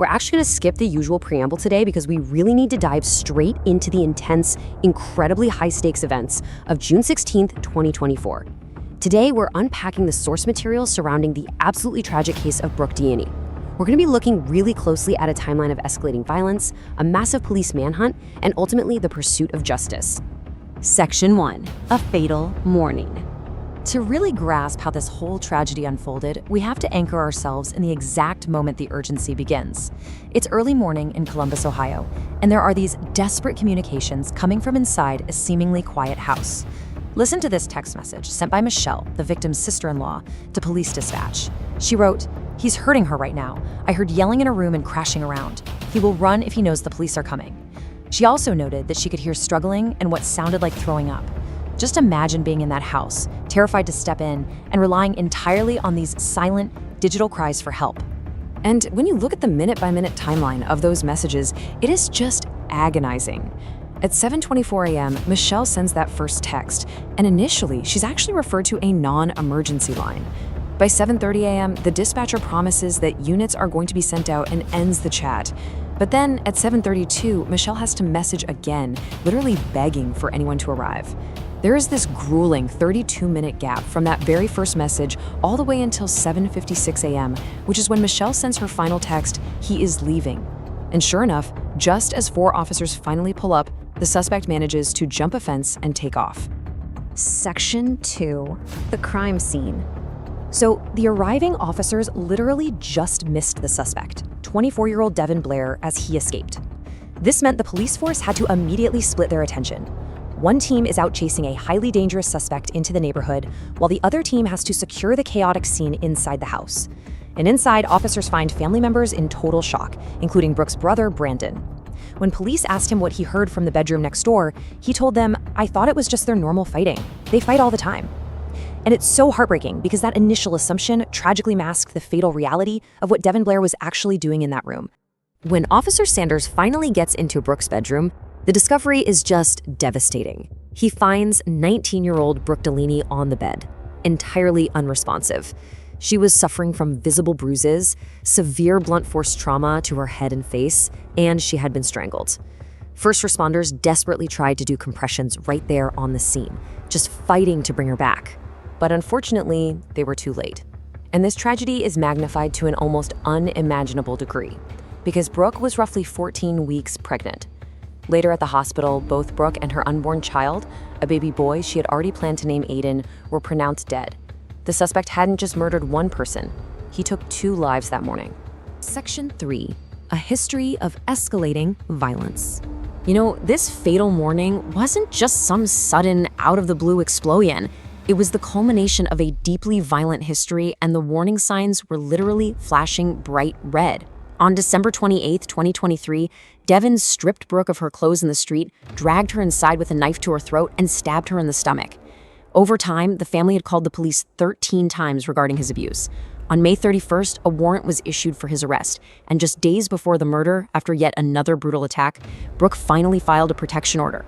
We're actually going to skip the usual preamble today because we really need to dive straight into the intense, incredibly high-stakes events of June 16th, 2024. Today, we're unpacking the source material surrounding the absolutely tragic case of Brooke Deini. We're going to be looking really closely at a timeline of escalating violence, a massive police manhunt, and ultimately the pursuit of justice. Section 1. A fatal morning. To really grasp how this whole tragedy unfolded, we have to anchor ourselves in the exact moment the urgency begins. It's early morning in Columbus, Ohio, and there are these desperate communications coming from inside a seemingly quiet house. Listen to this text message sent by Michelle, the victim's sister-in-law, to police dispatch. She wrote, "He's hurting her right now. I heard yelling in a room and crashing around. He will run if he knows the police are coming." She also noted that she could hear struggling and what sounded like throwing up. Just imagine being in that house, terrified to step in, and relying entirely on these silent, digital cries for help. And when you look at the minute-by-minute timeline of those messages, it is just agonizing. At 7:24 a.m., Michelle sends that first text, and initially, she's actually referred to a non-emergency line. By 7:30 a.m., the dispatcher promises that units are going to be sent out and ends the chat. But then at 7:32, Michelle has to message again, literally begging for anyone to arrive. There is this grueling 32-minute gap from that very first message all the way until 7:56 a.m., which is when Michelle sends her final text, "He is leaving." And sure enough, just as 4 officers finally pull up, the suspect manages to jump a fence and take off. Section 2. The crime scene. So the arriving officers literally just missed the suspect, 24-year-old Devon Blair, as he escaped. This meant the police force had to immediately split their attention. One team is out chasing a highly dangerous suspect into the neighborhood, while the other team has to secure the chaotic scene inside the house. And inside, officers find family members in total shock, including Brooke's brother, Brandon. When police asked him what he heard from the bedroom next door, he told them, "I thought it was just their normal fighting. They fight all the time." And it's so heartbreaking because that initial assumption tragically masked the fatal reality of what Devon Blair was actually doing in that room. When Officer Sanders finally gets into Brooke's bedroom, the discovery is just devastating. He finds 19-year-old Brooke Deini on the bed, entirely unresponsive. She was suffering from visible bruises, severe blunt force trauma to her head and face, and she had been strangled. First responders desperately tried to do compressions right there on the scene, just fighting to bring her back. But unfortunately, they were too late. And this tragedy is magnified to an almost unimaginable degree, because Brooke was roughly 14 weeks pregnant. Later at the hospital, both Brooke and her unborn child, a baby boy she had already planned to name Aiden, were pronounced dead. The suspect hadn't just murdered one person, he took 2 lives that morning. Section 3. A history of escalating violence. You know, this fatal morning wasn't just some sudden, out-of-the-blue explosion. It was the culmination of a deeply violent history, and the warning signs were literally flashing bright red. On December 28, 2023, Devon stripped Brooke of her clothes in the street, dragged her inside with a knife to her throat, and stabbed her in the stomach. Over time, the family had called the police 13 times regarding his abuse. On May 31st, a warrant was issued for his arrest, and just days before the murder, after yet another brutal attack, Brooke finally filed a protection order.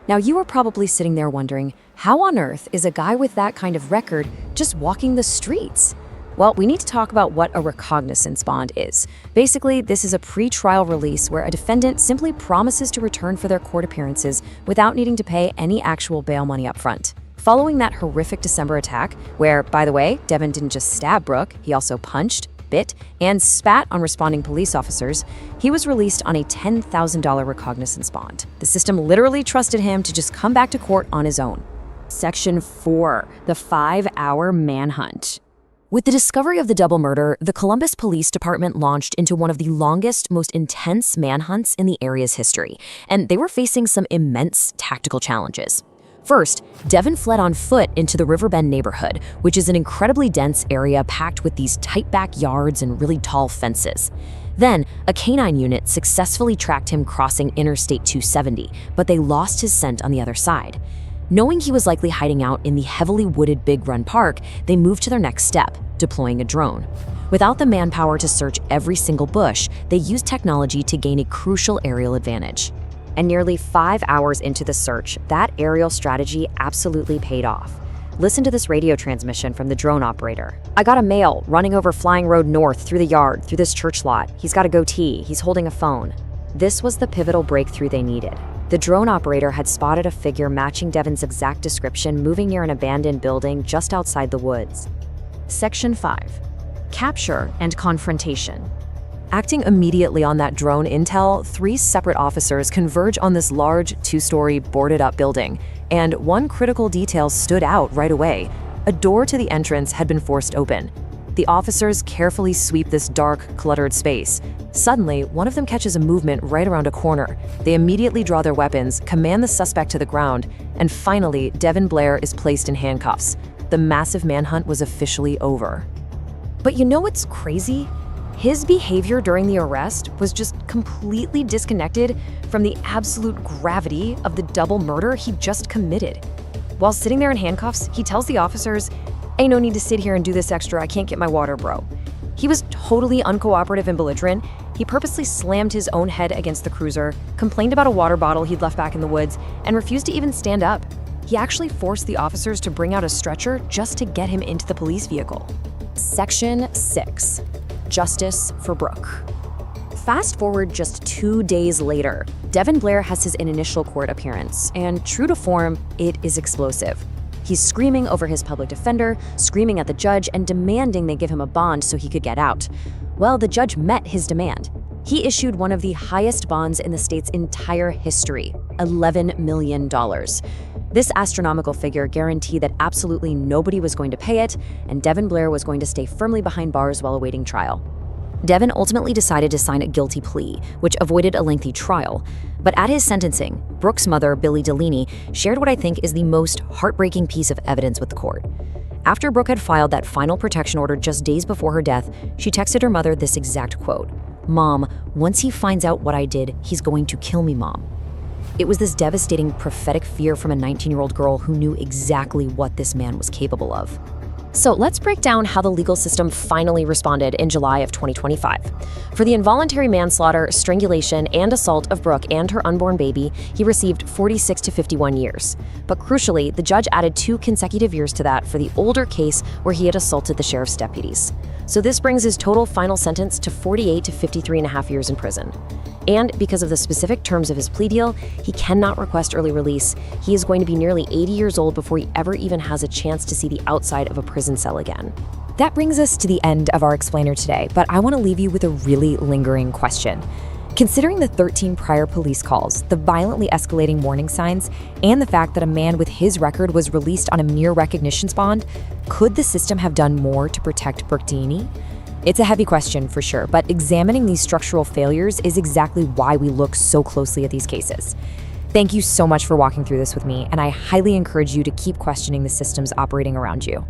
Now, you are probably sitting there wondering, how on earth is a guy with that kind of record just walking the streets? Well, we need to talk about what a recognizance bond is. Basically, this is a pre-trial release where a defendant simply promises to return for their court appearances without needing to pay any actual bail money up front. Following that horrific December attack, where, by the way, Devon didn't just stab Brooke, he also punched, bit, and spat on responding police officers, he was released on a $10,000 recognizance bond. The system literally trusted him to just come back to court on his own. Section 4. The 5-hour manhunt. With the discovery of the double murder, the Columbus Police Department launched into one of the longest, most intense manhunts in the area's history, and they were facing some immense tactical challenges. First, Devon fled on foot into the Riverbend neighborhood, which is an incredibly dense area packed with these tight backyards and really tall fences. Then, a canine unit successfully tracked him crossing Interstate 270, but they lost his scent on the other side. Knowing he was likely hiding out in the heavily wooded Big Run Park, they moved to their next step, deploying a drone. Without the manpower to search every single bush, they used technology to gain a crucial aerial advantage. And nearly 5 hours into the search, that aerial strategy absolutely paid off. Listen to this radio transmission from the drone operator. "I got a male running over Flying Road North through the yard, through this church lot. He's got a goatee. He's holding a phone." This was the pivotal breakthrough they needed. The drone operator had spotted a figure matching Devon's exact description moving near an abandoned building just outside the woods. Section 5. Capture and confrontation. Acting immediately on that drone intel, 3 separate officers converge on this large, 2-story, boarded-up building, and one critical detail stood out right away. A door to the entrance had been forced open. The officers carefully sweep this dark, cluttered space. Suddenly, one of them catches a movement right around a corner. They immediately draw their weapons, command the suspect to the ground, and finally, Devon Blair is placed in handcuffs. The massive manhunt was officially over. But you know what's crazy? His behavior during the arrest was just completely disconnected from the absolute gravity of the double murder he just committed. While sitting there in handcuffs, he tells the officers, "Ain't no need to sit here and do this extra, I can't get my water, bro." He was totally uncooperative and belligerent. He purposely slammed his own head against the cruiser, complained about a water bottle he'd left back in the woods, and refused to even stand up. He actually forced the officers to bring out a stretcher just to get him into the police vehicle. Section 6. Justice for Brooke. Fast forward just 2 days later, Devon Blair has his initial court appearance, and true to form, it is explosive. He's screaming over his public defender, screaming at the judge, and demanding they give him a bond so he could get out. Well, the judge met his demand. He issued one of the highest bonds in the state's entire history, $11 million. This astronomical figure guaranteed that absolutely nobody was going to pay it, and Devon Blair was going to stay firmly behind bars while awaiting trial. Devon ultimately decided to sign a guilty plea, which avoided a lengthy trial. But at his sentencing, Brooke's mother, Brooke Deini, shared what I think is the most heartbreaking piece of evidence with the court. After Brooke had filed that final protection order just days before her death, she texted her mother this exact quote, "Mom, once he finds out what I did, he's going to kill me, Mom." It was this devastating, prophetic fear from a 19-year-old girl who knew exactly what this man was capable of. So let's break down how the legal system finally responded in July of 2025. For the involuntary manslaughter, strangulation, and assault of Brooke and her unborn baby, he received 46 to 51 years. But crucially, the judge added 2 consecutive years to that for the older case where he had assaulted the sheriff's deputies. So this brings his total final sentence to 48 to 53 and a half years in prison. And because of the specific terms of his plea deal, he cannot request early release. He is going to be nearly 80 years old before he ever even has a chance to see the outside of a prison cell again. That brings us to the end of our explainer today, but I want to leave you with a really lingering question. Considering the 13 prior police calls, the violently escalating warning signs, and the fact that a man with his record was released on a mere recognitions bond, could the system have done more to protect Brooke Deini? It's a heavy question for sure, but examining these structural failures is exactly why we look so closely at these cases. Thank you so much for walking through this with me, and I highly encourage you to keep questioning the systems operating around you.